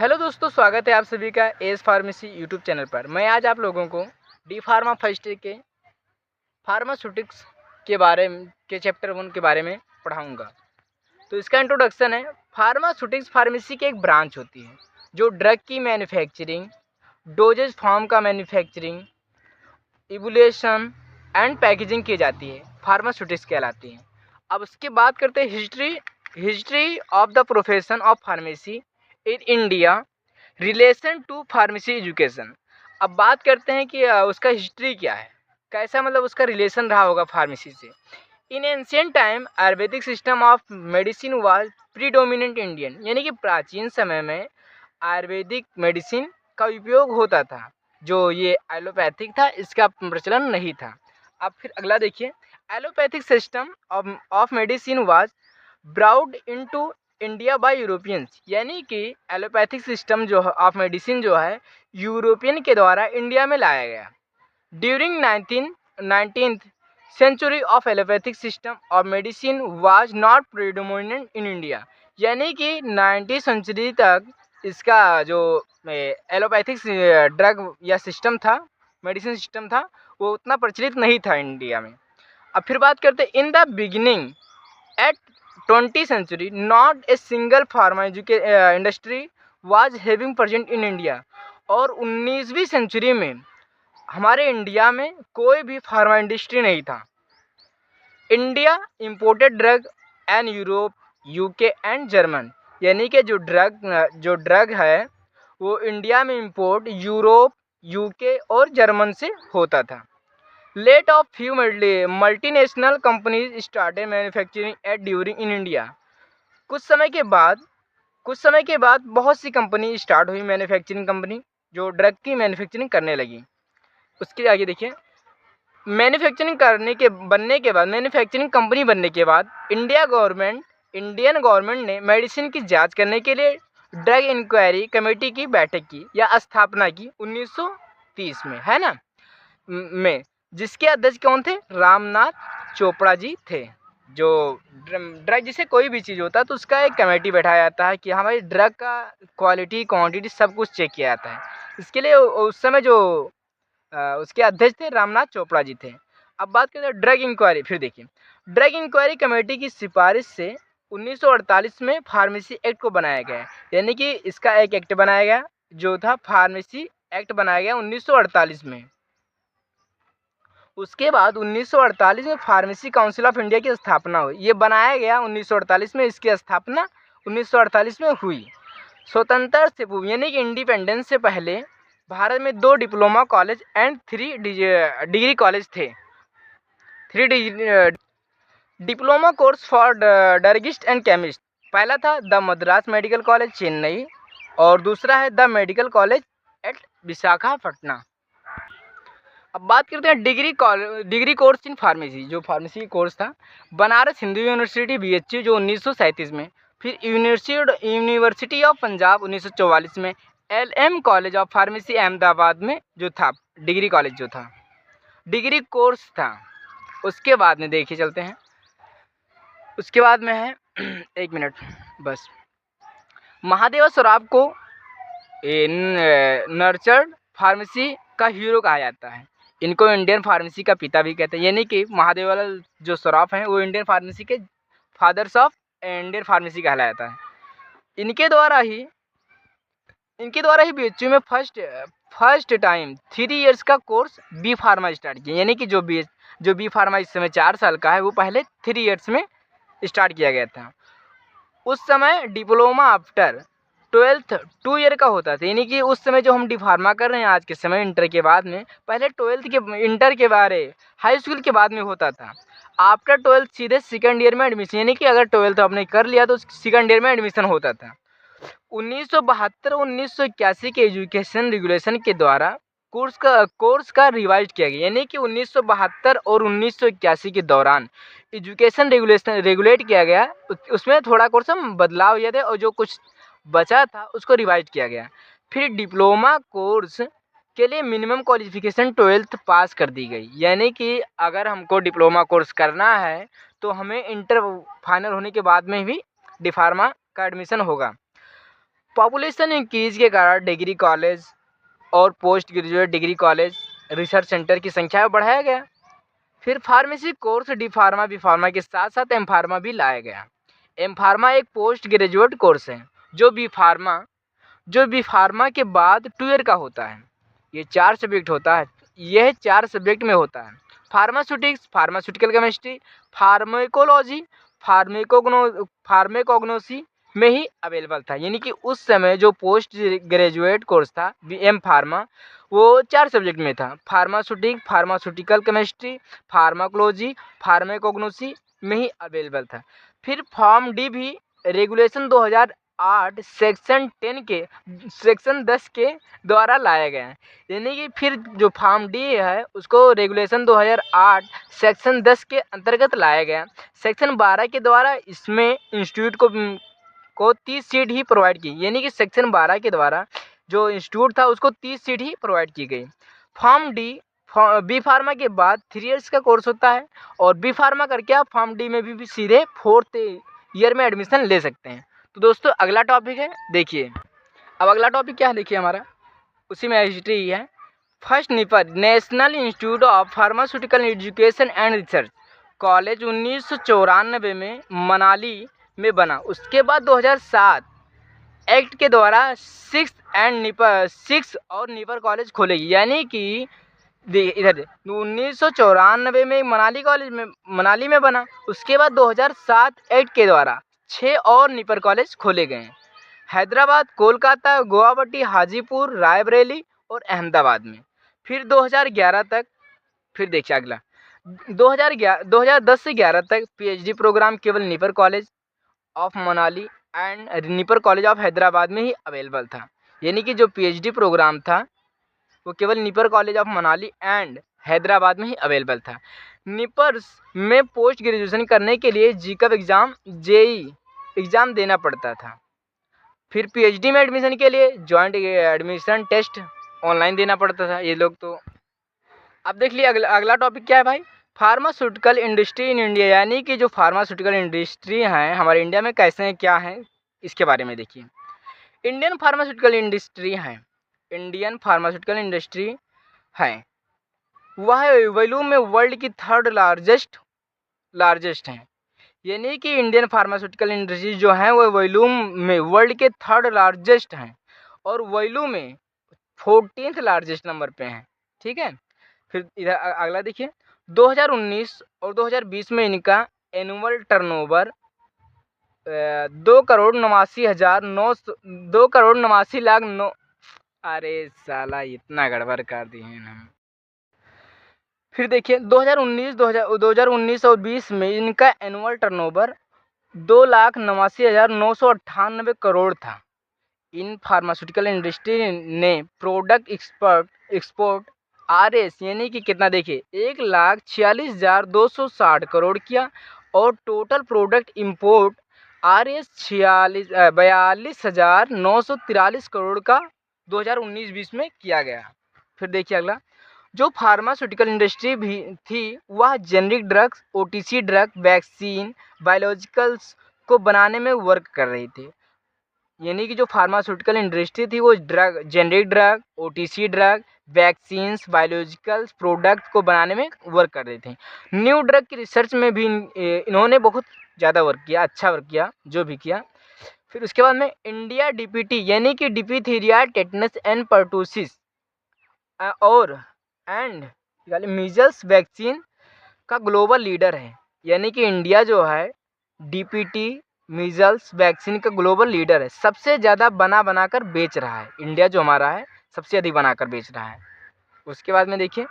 Hello दोस्तों, स्वागत है आप सभी का एज फार्मेसी यूट्यूब चैनल पर। मैं आज आप लोगों को डी फार्मा फर्स्ट ईयर के फार्मास्यूटिक्स के चैप्टर 1 के बारे में पढ़ाऊंगा। तो इसका इंट्रोडक्शन है। फार्मास्यूटिक्स फार्मेसी की एक ब्रांच होती है जो ड्रग की मैन्युफैक्चरिंग, डोजेज फॉर्म का मैन्युफैक्चरिंग, इवोल्यूशन एंड पैकेजिंग की जाती है, फार्मास्यूटिक्स कहलाती है। अब उसकी बात करते हैं history of the profession of pharmacy in India, relation to pharmacy education. अब बात करते हैं कि उसका हिस्ट्री क्या है, कैसा मतलब उसका रिलेशन रहा होगा फार्मेसी से। In ancient time Ayurvedic system of medicine was predominant Indian, यानी कि प्राचीन समय में आयुर्वेदिक मेडिसिन का उपयोग होता था। जो ये एलोपैथिक था इसका प्रचलन नहीं था। अब फिर अगला देखिए, allopathic system of medicine was brought into India by Europeans, यानी कि एलोपैथिक सिस्टम जो ऑफ मेडिसिन जो है यूरोपियन के द्वारा इंडिया में लाया गया। During 19th century of allopathic system of medicine was not predominant in India, यानी कि 19th सेंचुरी तक इसका जो एलोपैथिक ड्रग या सिस्टम था, मेडिसिन सिस्टम था, वो उतना प्रचलित नहीं था इंडिया में। अब फिर बात करते हैं, in the beginning at 20th century not a single pharma industry was having present in India, और 19वीं सेंचुरी में हमारे इंडिया में कोई भी फार्मा इंडस्ट्री नहीं था। India imported drug and Europe, UK and German, यानी कि जो ड्रग है वो इंडिया में इंपोर्ट यूरोप, यूके और जर्मन से होता था। Late of few multinational companies started manufacturing at during in India. कुछ समय के बाद बहुत सी कंपनी स्टार्ट हुई, मैन्युफैक्चरिंग कंपनी जो ड्रग की मैन्युफैक्चरिंग करने लगी। उसके आगे देखिए, मैन्युफैक्चरिंग कंपनी बनने के बाद इंडियन गवर्नमेंट ने मेडिसिन की जांच करने के लिए ड्रग इंक्वायरी कमेटी की बैठक की या स्थापना की 1930 में, है ना, में, जिसके अध्यक्ष कौन थे? रामनाथ चोपड़ा जी थे। जो ड्रग जैसे कोई भी चीज़ होता है तो उसका एक कमेटी बैठाया जाता है कि हमारी ड्रग का क्वालिटी, क्वांटिटी सब कुछ चेक किया जाता है। इसके लिए उस समय जो उसके अध्यक्ष थे रामनाथ चोपड़ा जी थे। अब बात करते हैं ड्रग इंक्वायरी। फिर देखिए, ड्रग इंक्वायरी कमेटी की सिफारिश से 1948 में फार्मेसी एक्ट को बनाया गया, यानी कि इसका एक एक्ट बनाया गया जो था फार्मेसी एक्ट बनाया गया 1948 में। उसके बाद 1948 में फार्मेसी काउंसिल ऑफ इंडिया की स्थापना हुई। ये बनाया गया 1948 में, इसकी स्थापना 1948 में हुई। स्वतंत्रता से पूर्व, यानी कि इंडिपेंडेंस से पहले भारत में 2 diploma college and 3 degree college थे। 3 diploma course for druggist and chemist. पहला था the Madras medical college Chennai और दूसरा है the medical college eight Visakhapatnam. अब बात करते हैं डिग्री कोर्स इन फार्मेसी। जो फार्मेसी कोर्स था, बनारस हिंदू यूनिवर्सिटी BHU जो 1937 में, फिर यूनिवर्सिटी ऑफ पंजाब 1944 में, LM college of pharmacy Ahmedabad में जो था डिग्री कॉलेज जो था, डिग्री कोर्स था। उसके बाद में देखिए चलते हैं, उसके बाद में है एक मिनट बस, महादेव सराफ को नर्चर्ड फार्मेसी का हीरो कहा जाता है। इनको इंडियन फार्मेसी का पिता भी कहते हैं, यानी कि महादेवलाल जो सराफ हैं वो इंडियन फार्मेसी के फादर्स ऑफ इंडियन फार्मेसी कहलाया जाता है। इनके द्वारा ही BHU में फर्स्ट टाइम 3 इयर्स का कोर्स बी फार्मा स्टार्ट किया, यानी कि जो बी फार्मा इस समय 4 साल का है वो पहले 3 इयर्स में स्टार्ट किया गया था। उस समय डिप्लोमा आफ्टर 12th 2 ईयर का होता था, यानी कि उस समय जो हम डी फार्मा कर रहे हैं आज के समय इंटर के बाद में, पहले इंटर के बारे हाई स्कूल के बाद में होता था। आफ्टर 12th सीधे सेकंड ईयर में एडमिशन, यानी कि अगर 12th आपने कर लिया तो सेकंड ईयर में एडमिशन होता था। 1972-1981 के एजुकेशन रेगुलेशन के द्वारा कोर्स का रिवाइज किया गया, यानी कि 1972 और 1981 के दौरान एजुकेशन रेगुलेट किया गया। उसमें थोड़ा कोर्स में बदलाव हुए थे और जो कुछ बचा था उसको रिवाइज किया गया। फिर डिप्लोमा कोर्स के लिए मिनिमम क्वालिफिकेशन 12th पास कर दी गई, यानी कि अगर हमको डिप्लोमा कोर्स करना है तो हमें इंटर फाइनल होने के बाद में भी डी फार्मा का एडमिशन होगा। पॉपुलेशन इंक्रीज के कारण डिग्री कॉलेज और post graduate degree college research centre की संख्या में बढ़ाया गया। फिर pharmacy course D pharma B pharma के साथ साथ एम फार्मा भी लाया गया। एम फार्मा एक पोस्ट ग्रेजुएट कोर्स है जो बी फार्मा के बाद 2 ईयर का होता है। ये 4 सब्जेक्ट होता है। यह 4 सब्जेक्ट में होता है। फार्मास्यूटिक्स, फार्मास्यूटिकल केमिस्ट्री, फार्मेकोलॉजी, फार्मेकोग्नोसी में ही अवेलेबल था। यानी कि उस समय जो पोस्ट ग्रेजुएट कोर्स था एम फार्मा, वो 4 सब्जेक्ट में था। फार्मास्यूटिकल केमिस्ट्री, फार्माकोलॉजी, फार्मेकोग्नोसी में ही अवेलेबल था। फिर फॉर्म डी भी रेगुलेशन 2008 सेक्शन 10 के द्वारा लाया गया है। यानी कि फिर जो फॉर्म डी है उसको रेगुलेशन 2008 सेक्शन 10 के अंतर्गत लाया गया। सेक्शन 12 के द्वारा इसमें इंस्टीट्यूट को 30 सीट ही प्रोवाइड की। यानी कि सेक्शन 12 के द्वारा जो इंस्टीट्यूट था उसको 30 सीट ही प्रोवाइड की गई। फॉर्म डी बी फार्मा के बाद 3 इयर्स का कोर्स होता है और बी फार्मा करके आप फॉर्म डी में भी सीधे 4th ईयर में एडमिशन ले सकते हैं। तो दोस्तों अगला टॉपिक है, देखिए अब अगला टॉपिक क्या है, देखिए हमारा उसी में हिस्ट्री ही है। First NIPER national institute of pharmaceutical education and research college 1994 में मनाली में बना। उसके बाद 2007 एक्ट के द्वारा 6 और निपर कॉलेज खोलेगी। यानी कि इधर 1994 में मनाली में बना। उसके बाद 2007 एक्ट के द्वारा 6 और निपर कॉलेज खोले गए। हैदराबाद, कोलकाता, गुवाहाटी, हाजीपुर, रायबरेली और अहमदाबाद में। फिर 2011 तक, फिर देखिए अगला 2010 से 11 तक पीएचडी प्रोग्राम केवल NIPER college of Manali and NIPER college of Hyderabad में ही अवेलेबल था। यानी कि जो पीएचडी प्रोग्राम था वो केवल NIPER college of Manali and Hyderabad में ही अवेलेबल था। निपर्स में पोस्ट ग्रेजुएशन करने के लिए जीकब एग्ज़ाम, जेई एग्ज़ाम देना पड़ता था। फिर पीएचडी में एडमिशन के लिए जॉइंट एडमिशन टेस्ट ऑनलाइन देना पड़ता था ये लोग। तो अब देख लिए अगला टॉपिक क्या है भाई, फार्मास्यूटिकल इंडस्ट्री इन इंडिया। यानी कि जो फार्मास्यूटिकल इंडस्ट्री हैं हमारे इंडिया में कैसे हैं, क्या हैं, इसके बारे में देखिए। इंडियन फार्मास्यूटिकल इंडस्ट्री है वह वॉल्यूम में वर्ल्ड की 3rd लार्जेस्ट है। यानी कि इंडियन फार्मास्यूटिकल इंडस्ट्री जो है वो वॉल्यूम में वर्ल्ड के 3rd लार्जेस्ट हैं और वॉल्यूम में 14th लार्जेस्ट नंबर पे हैं। ठीक है। फिर इधर अगला देखिए, 2019 और 2020 में इनका एनुअल टर्नओवर 2,89,900 अरे साला इतना गड़बड़ कर दिए हैं हम। फिर देखिए 2019 और 20 में इनका एनुअल टर्नओवर 2,89,998 करोड़ था। इन फार्मास्यूटिकल इंडस्ट्री ने प्रोडक्ट एक्सपोर्ट आरएस यानी कि कितना देखिए 1,46,260 करोड़ किया और total product import RS 42,943 crore का 2019-20 में किया गया। फिर देखिए अगला, जो फार्मास्यूटिकल इंडस्ट्री भी थी वह generic drugs, OTC drug, vaccine, biologicals को बनाने में वर्क कर रही थी। यानी कि जो फार्मास्यूटिकल इंडस्ट्री थी वो generic drug, OTC drug, vaccines, biologicals product को बनाने में वर्क कर रहे थे। न्यू ड्रग की रिसर्च में भी इन्होंने बहुत ज़्यादा वर्क किया, अच्छा वर्क किया जो भी किया। फिर उसके बाद में इंडिया डीपीटी यानी कि डिप्थीरिया, टेटनस एंड पर्टूसिस और मीजल्स वैक्सीन का ग्लोबल लीडर है। यानी कि इंडिया जो है डीपीटी, मीजल्स वैक्सीन का ग्लोबल लीडर है। सबसे ज़्यादा बना कर बेच रहा है इंडिया, जो हमारा है सबसे अधिक बनाकर बेच रहा है। उसके बाद में देखिए,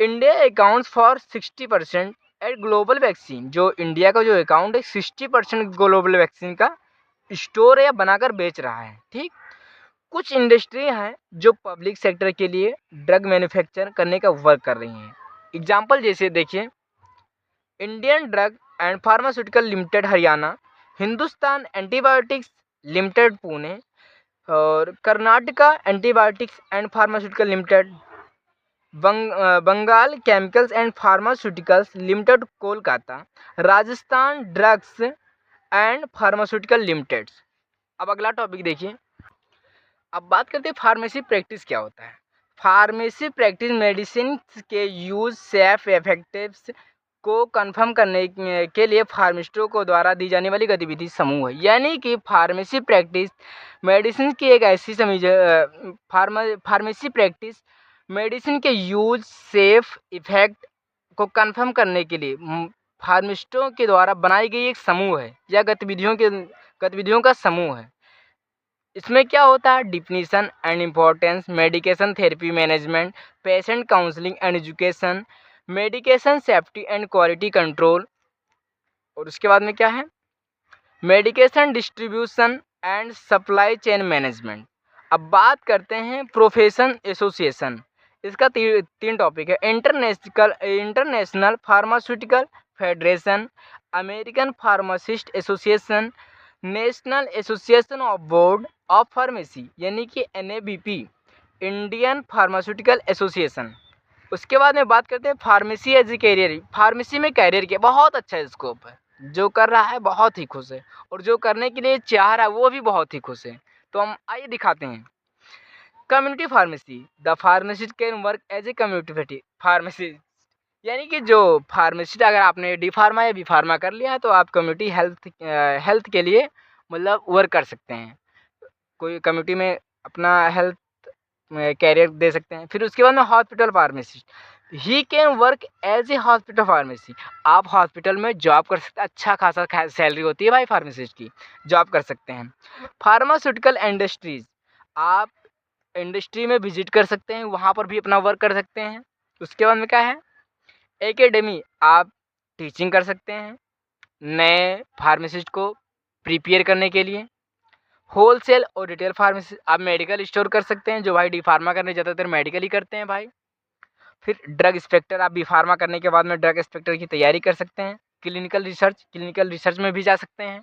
India accounts for 60% eight global vaccine. जो इंडिया का जो अकाउंट है 60% ग्लोबल वैक्सीन का स्टोर या बनाकर बेच रहा है। ठीक, कुछ इंडस्ट्री हैं जो पब्लिक सेक्टर के लिए ड्रग मैन्युफैक्चर करने का वर्क कर रही हैं। एग्जाम्पल जैसे देखिए, Indian drug and pharmaceutical limited Haryana, Hindustan antibiotics limited Pune और Karnataka antibiotics and pharmaceutical limited, Bengal chemicals and pharmaceuticals limited Kolkata, Rajasthan drugs and pharmaceutical limited. अब अगला टॉपिक देखिए, अब बात करते हैं फार्मेसी प्रैक्टिस क्या होता है। फार्मेसी प्रैक्टिस मेडिसिन के यूज सेफ इफेक्टिव को कंफर्म करने के लिए फार्मिस्टों को द्वारा दी जाने वाली गतिविधि समूह है। यानी कि फार्मेसी प्रैक्टिस मेडिसिन की एक ऐसी फार्मेसी प्रैक्टिस मेडिसिन के यूज सेफ इफेक्ट को कंफर्म करने के लिए फार्मिस्टों के द्वारा बनाई गई एक समूह है या गतिविधियों का समूह है। इसमें क्या होता है, definition and importance, medication therapy management, patient counselling and education, medication safety and quality control, और उसके बाद में क्या है, medication distribution and supply chain management. अब बात करते हैं प्रोफेशन एसोसिएशन। इसका तीन टॉपिक है, international pharmaceutical federation, American pharmacist association, national association of board of pharmacy यानी कि NABP, इंडियन फार्मास्यूटिकल एसोसिएशन। उसके बाद में बात करते हैं pharmacy as a career. Pharmacy में कैरियर के बहुत अच्छा स्कोप है, जो कर रहा है बहुत ही खुश है और जो करने के लिए चाह रहा है वो भी बहुत ही खुश है। तो हम आइए दिखाते हैं। Community pharmacy, the pharmacist can work as a community pharmacy, यानी कि जो फार्मेसिस्ट, अगर आपने डी फार्मा या बी फार्मा कर लिया है तो आप कम्युनिटी हेल्थ के लिए मतलब वर्क कर सकते हैं, कोई कम्युनिटी में अपना हेल्थ कैरियर दे सकते हैं। फिर उसके बाद में hospital pharmacist, he can work as a hospital pharmacy, आप हॉस्पिटल में जॉब कर सकते हैं, अच्छा खासा सैलरी होती है भाई फार्मेसिस्ट की, जॉब कर सकते हैं। फार्मास्यूटिकल इंडस्ट्रीज, आप इंडस्ट्री में विजिट कर सकते हैं, वहाँ पर भी अपना वर्क कर सकते हैं। उसके बाद में क्या है, एकेडमी, आप टीचिंग कर सकते हैं नए फार्मासिस्ट को प्रिपेयर करने के लिए। होलसेल और रिटेल फार्मेसी, आप मेडिकल स्टोर कर सकते हैं, जो भाई डी फार्मा करने ज़्यादातर मेडिकल ही करते हैं भाई। फिर ड्रग इंस्पेक्टर, आप बी फार्मा करने के बाद में ड्रग इंस्पेक्टर की तैयारी कर सकते हैं। क्लिनिकल रिसर्च में भी जा सकते हैं।